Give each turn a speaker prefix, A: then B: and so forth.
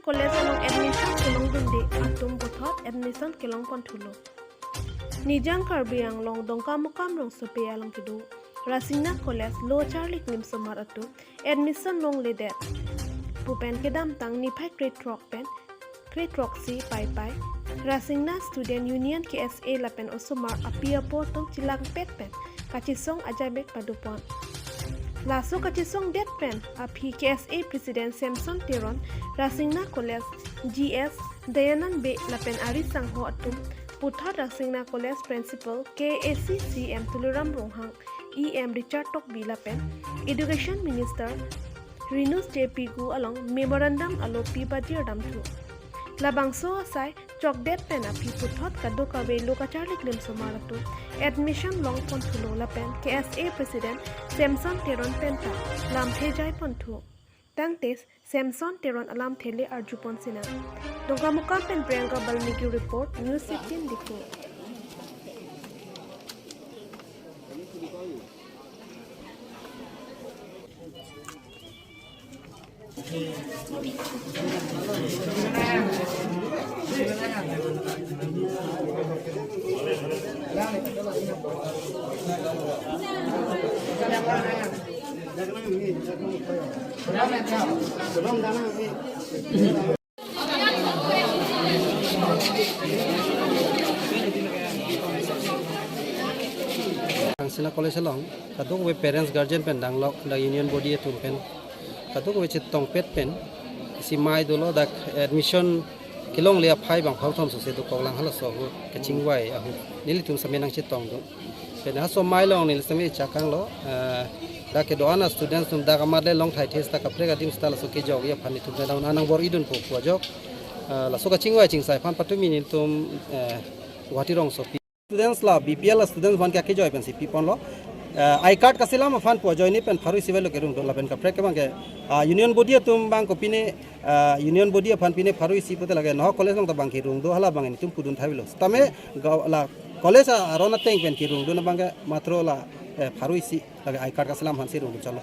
A: College along admission kelong dundi atum puthot admission kelong ponthulo. Nijang karbiang long dongka mukam long sope along kidu. Rangsina College low charlik nim somar atu admission long ledet. Pupen kedam tang ni pai grade rock si pai. Rangsina Student Union KSA lapen osumar apia potong cilang pet kachisong ajabek padupon. Laso kachisong det pen api KSA President Samson Teron Rangsina College GS Dayanan B lapen ari sangho atum puthot Rangsina College Principal KACCM Tuluram Ronghang EM Richard Tok B lapen Education Minister Rinus JP Gu along memorandum alo pibadir damtu labangso asai chok det pen api puthot kadoka we lokacharlik lim somaratu admission long ponthulo lapen KSA President Samson Teron penta lam thejai ponthu tangtes Samson Teron alam thele arjupon sina dongka mukam pen Priyanka Balmiki report News 15 dikho
B: Rangsina College along kaduk we parents guardian pen danglok da union body etum pen kaduk we chitong pet pen si mai dolo dak admission kilong lia phai bang phau thom so se do konglang hala so ke chingwai ahu nili tum samenang chitong do pen ha so mai long nil sami chakang lo da ke doana students tum da kamar le long thai test ta kapre ga dim stala so ke jog ya phani tum da na nang bor idun po po jog la so ka chingwai chingsai phan patumi nil tum wati rong so students la BPL students ban ke joy pen si pipon lo I card kasila ma fan po join ni pen pharu sivel ke rung do la pen ka prek bang ke union body tum bang ko pine union body fan pine pharu si pote lage no college long ta bang ki rung do hala bang ni tum pudun thavilo tame la college arona teng pen ki rung do na bang ke matro la pharu si lage I card kasila man si rung do chalo